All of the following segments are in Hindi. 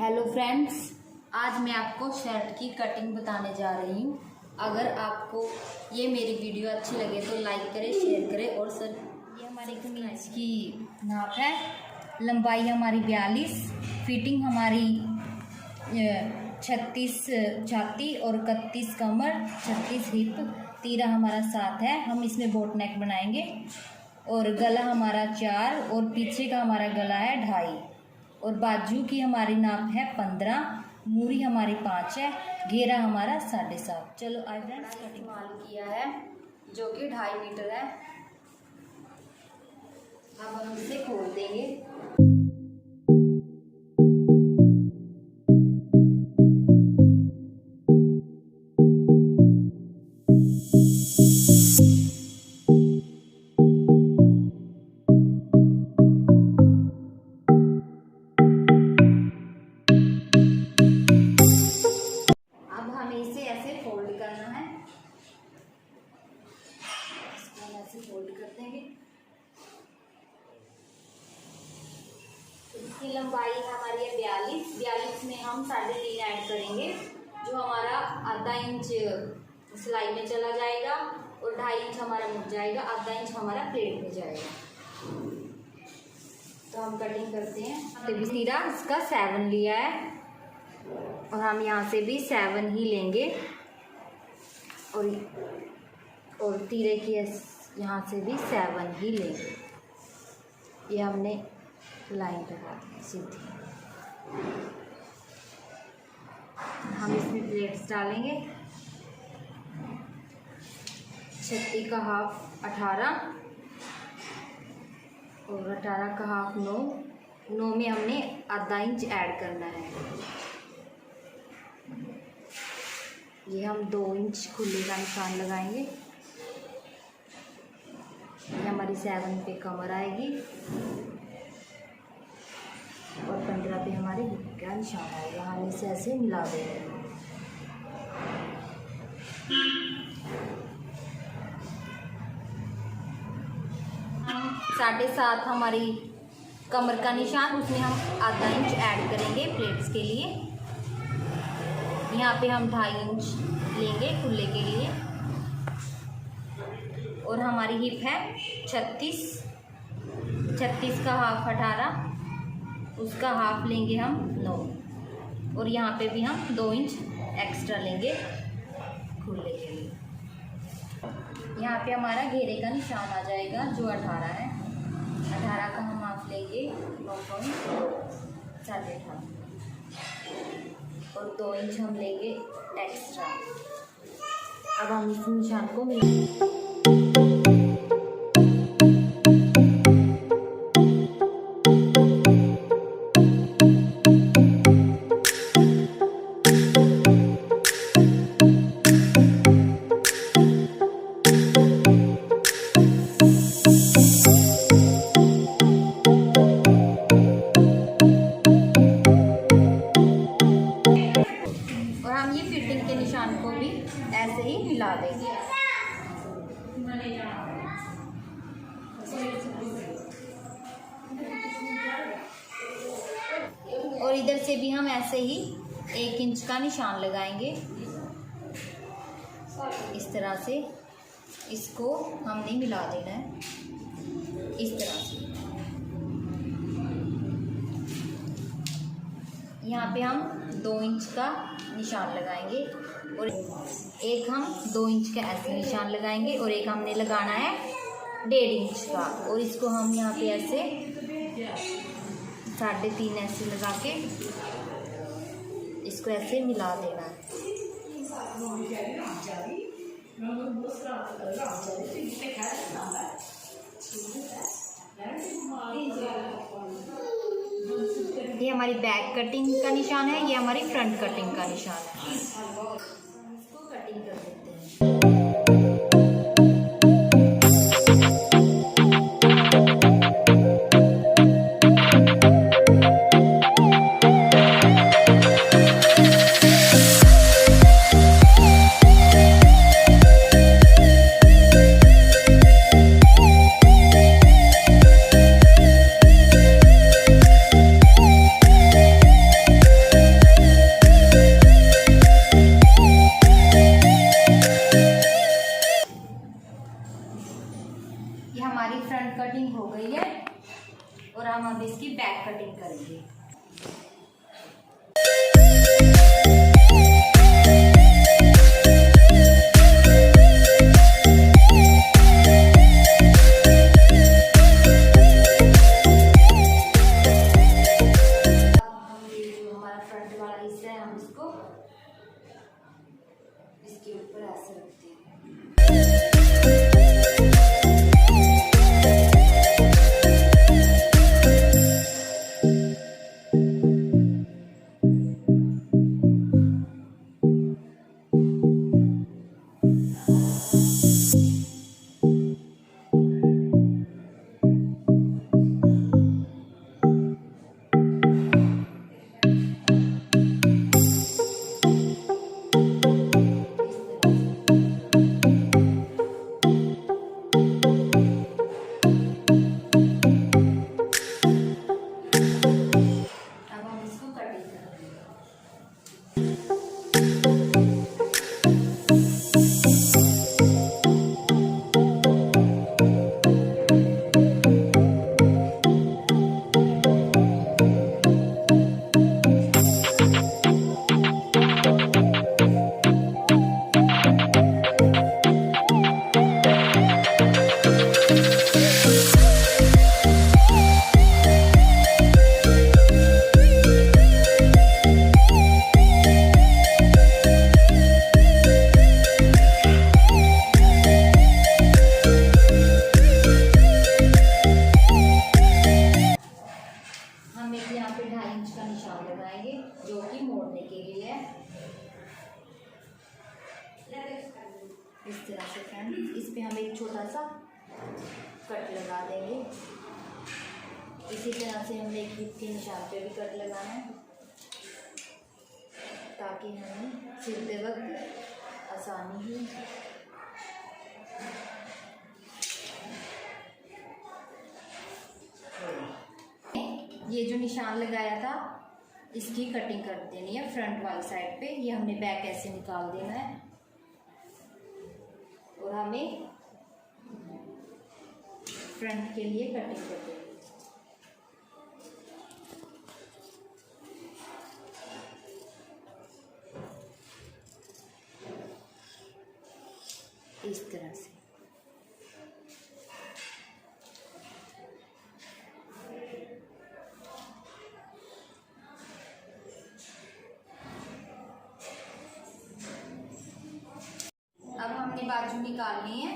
हेलो फ्रेंड्स, आज मैं आपको शर्ट की कटिंग बताने जा रही हूँ। अगर आपको ये मेरी वीडियो अच्छी लगे तो लाइक करें, शेयर करें और सर ये हमारी कमीज की नाप है। लंबाई हमारी 42, फिटिंग हमारी 36 छाती और 31 कमर, 36 हिप, तीरा हमारा 7 है। हम इसमें बोट नेक बनाएंगे और गला हमारा 4 और पीछे का हमारा गला है 2.5 और बाजू की हमारी नाप है 15, मूरी हमारी 5 है, घेरा हमारा 7.5। चलो आई फ्रेंड्स कटिंग इस्तेमाल किया है जो कि 2.5 मीटर है। अब हम इसे खोल देंगे। फोल्ड कर देंगे। इसकी लंबाई हमारी है 42 में हम 3.5 ऐड करेंगे, जो हमारा आधा इंच सिलाई में चला जाएगा और 2.5 इंच हमारा मुड़ जाएगा, आधा इंच हमारा प्लेट में जाएगा। तो हम कटिंग करते हैं। तो भी तीरा इसका 7 लिया है और हम यहाँ से भी 7 ही लेंगे और तीरे की यहाँ से भी 7 ही लेंगे। ये हमने लाइन लगा दी सीधी। हम इसमें प्लेट्स डालेंगे। 36 का हाफ 18 और 18 का हाफ 9 में हमने आधा इंच ऐड करना है। ये हम 2 इंच खुले का निशान लगाएंगे। ये हमारी 7 पे कमर आएगी और 15 पे हमारे हिप का निशान आएगा। हम इसे ऐसे मिला देंगे। हम 7.5 हमारी कमर का निशान, उसमें हम आधा इंच ऐड करेंगे प्लेट्स के लिए। यहाँ पे हम 2.5 इंच लेंगे खुले के लिए और हमारी हिप है 36 का हाफ 18, उसका हाफ लेंगे हम 9 और यहाँ पे भी हम 2 इंच एक्स्ट्रा लेंगे खुले के लिए। यहाँ पे हमारा घेरे का निशान आ जाएगा जो 18 है। 18 का हम हाफ लेंगे 9.8 और 2 इंच हम लेंगे एक्स्ट्रा। अब हम इस निशान को मिलाएंगे। को भी ऐसे ही मिला देंगे। और इधर से भी हम ऐसे ही 1 इंच का निशान लगाएंगे। इस तरह से इसको हमने मिला देना है, इस तरह से। यहाँ पे हम 2 इंच का निशान लगाएंगे और एक हम 2 इंच का ऐसे निशान लगाएंगे और एक हमने लगाना है 1.5 इंच का और इसको हम यहाँ पे ऐसे 3.5 ऐसे लगा के इसको ऐसे मिला देना है। ये हमारी बैक कटिंग का निशान है, ये हमारी फ्रंट कटिंग का निशान है। इसको कटिंग कर देते हैं। इसके ऊपर ऐसे रखते हैं। जो कि मोड़ने के लिए है। इस तरह से फ्रेंड, इस पे हम एक छोटा सा कट लगा देंगे। इसी तरह से हमें एक हिप के निशान पे भी कट लगाना है, ताकि हमें सिलते वक्त आसानी हो। ये जो निशान लगाया था इसकी कटिंग कर देनी है फ्रंट वाली साइड पे। ये हमने बैक ऐसे निकाल देना है और हमें फ्रंट के लिए कटिंग कर देनी है। इस तरह से अब हमने बाजू निकालनी है।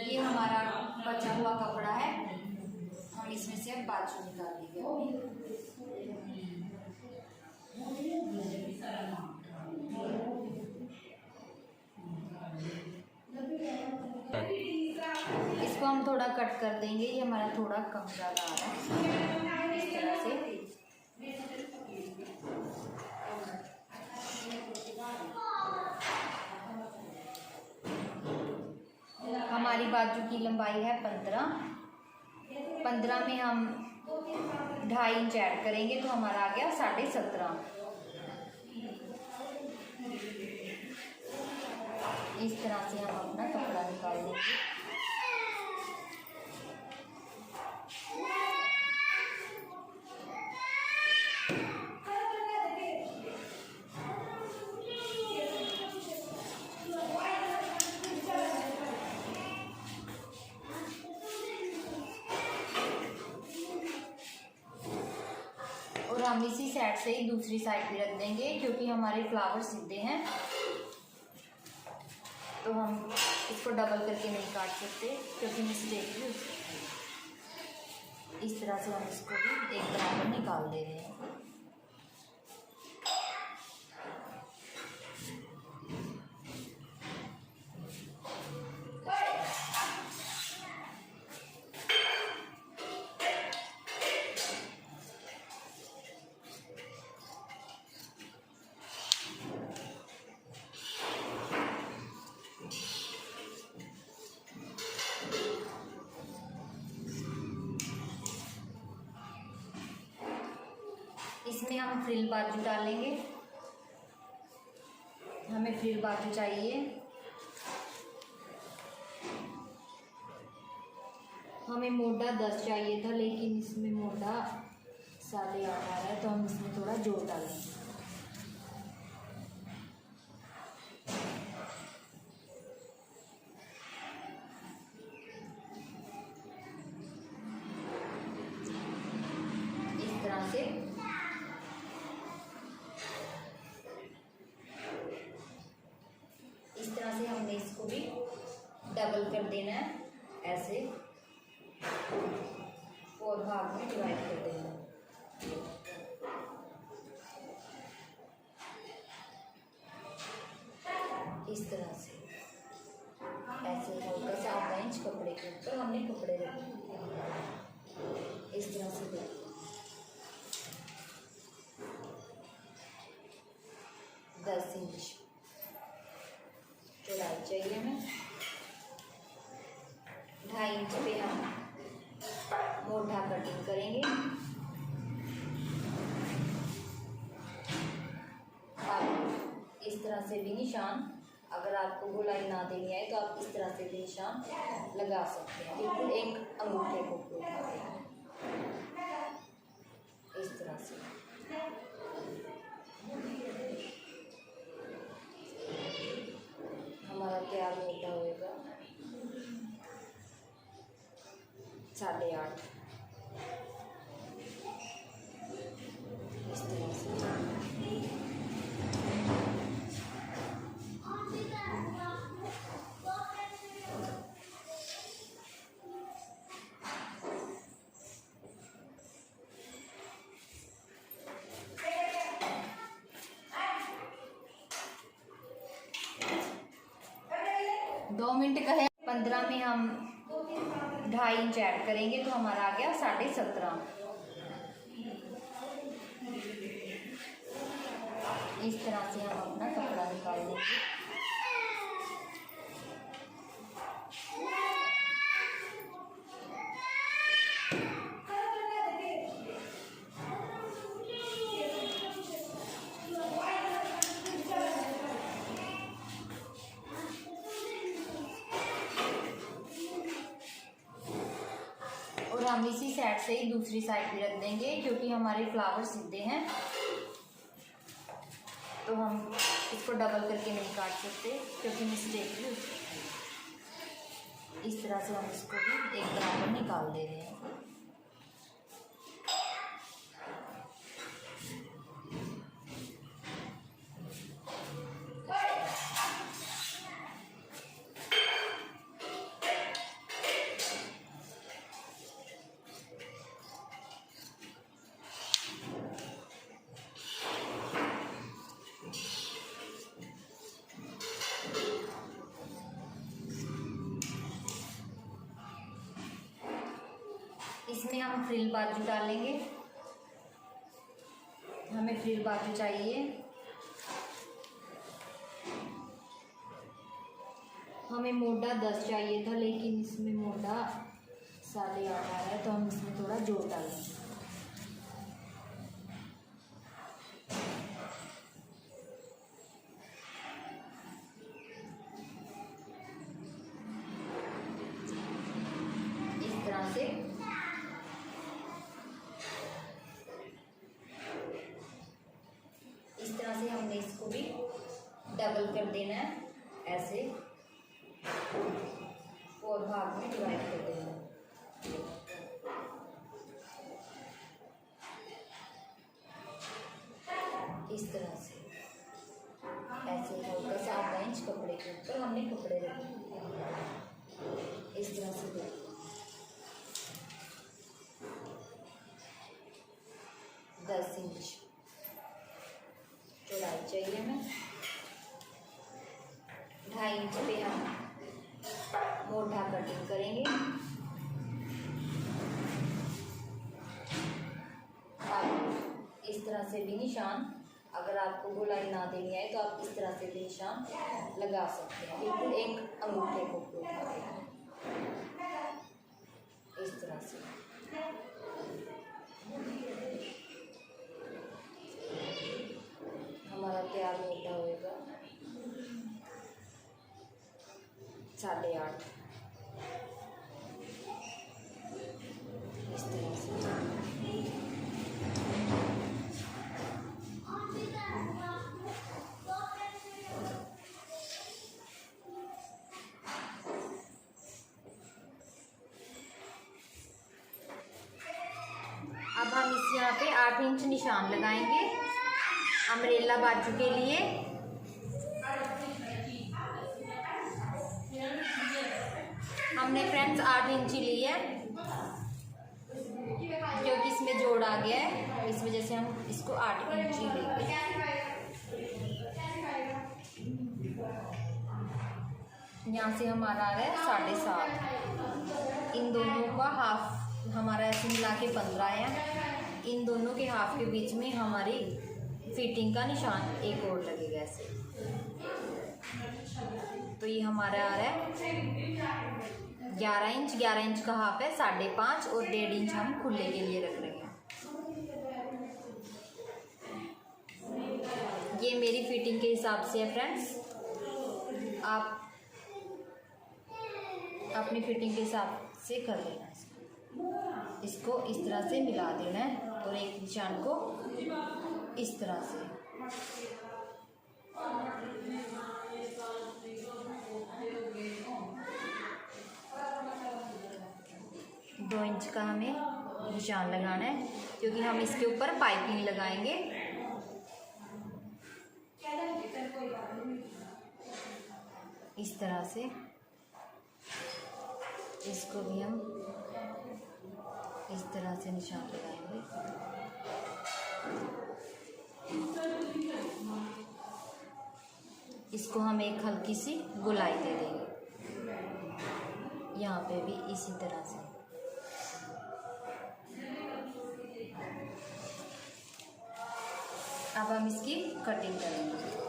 ये हमारा बचा हुआ कपड़ा है, हम इसमें से अब बाजू निकालेंगे। इसको हम थोड़ा कट कर देंगे, ये हमारा थोड़ा कम ज़्यादा आ रहा है। इस तरह से हमारी बाजू की लंबाई है 15 में हम 2.5 इंच ऐड करेंगे तो हमारा आ गया 17.5। इस तरह से हम अपना कपड़ा निकाल लेंगे। और हम इसी साइड से ही दूसरी साइड भी रख देंगे, क्योंकि हमारे फ्लावर सीधे हैं तो हम इसको डबल करके नहीं काट सकते, क्योंकि मिस्टेक भी। इस तरह से हम इसको भी एक बराबर निकाल दे रहे हैं। इसमें हम फ्रिल बाजू डालेंगे। हमें फ्रिल बाजू चाहिए। हमें मोटा 10 चाहिए था, लेकिन इसमें मोटा 8.5 आ रहा है, तो हम इसमें थोड़ा जोड़ डालेंगे। इस तरह से डबल कर देना है, ऐसे 4 भाग में डिवाइड कर देना है। इस तरह से ऐसे हल्का सा आधा इंच कपड़े के ऊपर हमने कपड़े रखे, इस तरह से देखो 10 इंच चौड़ाई चाहिए हमें। 2.5 इंच पे हम मोटा कटिंग करेंगे और इस तरह से भी निशान, अगर आपको गोलाई ना देनी आए तो आप इस तरह से भी निशान लगा सकते हैं, बिल्कुल एक अंगूठे को उठा देंगे इस तरह से। हमारा तैयार मोटा होएगा 8.5 इस तरह से। दो मिनट कहे 15 में हम 2.5 इंच ऐड करेंगे तो हमारा आ गया 17.5। इस तरह से हम अपना कपड़ा निकाल लेंगे। और हम इसी साइड से ही दूसरी साइड भी रख देंगे, क्योंकि हमारे फ्लावर सीधे हैं तो हम इसको डबल करके नहीं काट सकते, क्योंकि मिस्टेक भी हो सकती है। इस तरह से हम इसको भी एक बराबर निकाल दे रहे हैं। इसमें हम फ्रिल बाजू डालेंगे, हमें फ्रिल बाजू चाहिए। हमें मोटा 10 चाहिए था, लेकिन इसमें मोटा 8.5 आ रहा है, तो हम इसमें थोड़ा जोड़ डालेंगे। इस तरह से हमने इसको भी डबल कर देना है, ऐसे 4 भाग में डिवाइड कर देना है। इस तरह से ऐसे हल्का सा आधा इंच कपड़े के ऊपर हमने कपड़े रखे, इस तरह से देखो 10 इंच चौड़ाई चाहिए हमें। 2.5 इंच पे हम मोटा कटिंग करेंगे और इस तरह से भी निशान, अगर आपको गोलाई ना देनी आए तो आप इस तरह से भी निशान लगा सकते हैं, बिल्कुल एक अंगूठे को उठा देंगे इस तरह से। हमारा तैयार मोटा होएगा 8.5 इस तरह से। अब हम इस यहाँ पे 8 इंच निशान लगाएंगे अम्ब्रेला बाजू के लिए। हमने फ्रेंड्स 8 इंची ली है, क्योंकि इसमें जोड़ आ गया है, इस वजह से हम इसको 8 इंची लेंगे। यहाँ से हमारा आ रहा है 7.5। इन दोनों का हाफ हमारा ऐसे मिला के 15 है। इन दोनों के हाफ के बीच में हमारी फिटिंग का निशान एक और लगेगा ऐसे। तो ये हमारा आ रहा है 11 इंच। 11 इंच का हाफ है 5.5 और 1.5 इंच हम खुले के लिए रख रहे हैं। ये मेरी फिटिंग के हिसाब से है फ्रेंड्स, आप अपनी फिटिंग के हिसाब से कर लेना। इसको इस तरह से मिला देना है और एक निशान को इस तरह से। 2 इंच का हमें निशान लगाना है, क्योंकि हम इसके ऊपर पाइपिंग लगाएंगे। इस तरह से इसको भी हम इस तरह से निशान लगाएंगे। इसको हम एक हल्की सी गोलाई दे देंगे, यहाँ पे भी इसी तरह से। अब हम इसकी कटिंग करेंगे।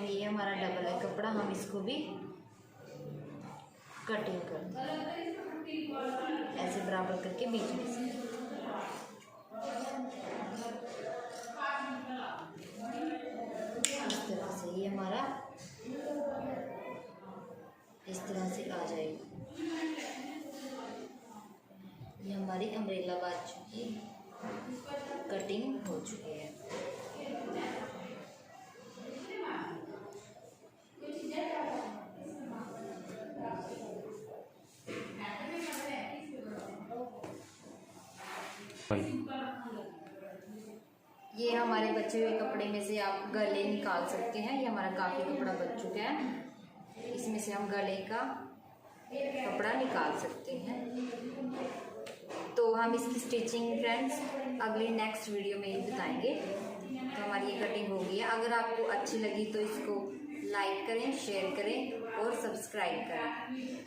ये हमारा डबल है कपड़ा, हम इसको भी कटिंग कर दें ऐसे बराबर करके बीच में से। इस तरह से ये हमारा इस तरह से आ जाएगा। ये हमारी अम्ब्रेला बाजू की कटिंग हो चुकी है। ये हमारे बचे हुए कपड़े में से आप गले निकाल सकते हैं। ये हमारा काफ़ी कपड़ा बच चुका है, इसमें से हम गले का कपड़ा निकाल सकते हैं। तो हम इसकी स्टिचिंग फ्रेंड्स अगले नेक्स्ट वीडियो में ही बताएंगे। तो हमारी ये कटिंग हो गई है। अगर आपको अच्छी लगी तो इसको लाइक करें, शेयर करें और सब्सक्राइब करें।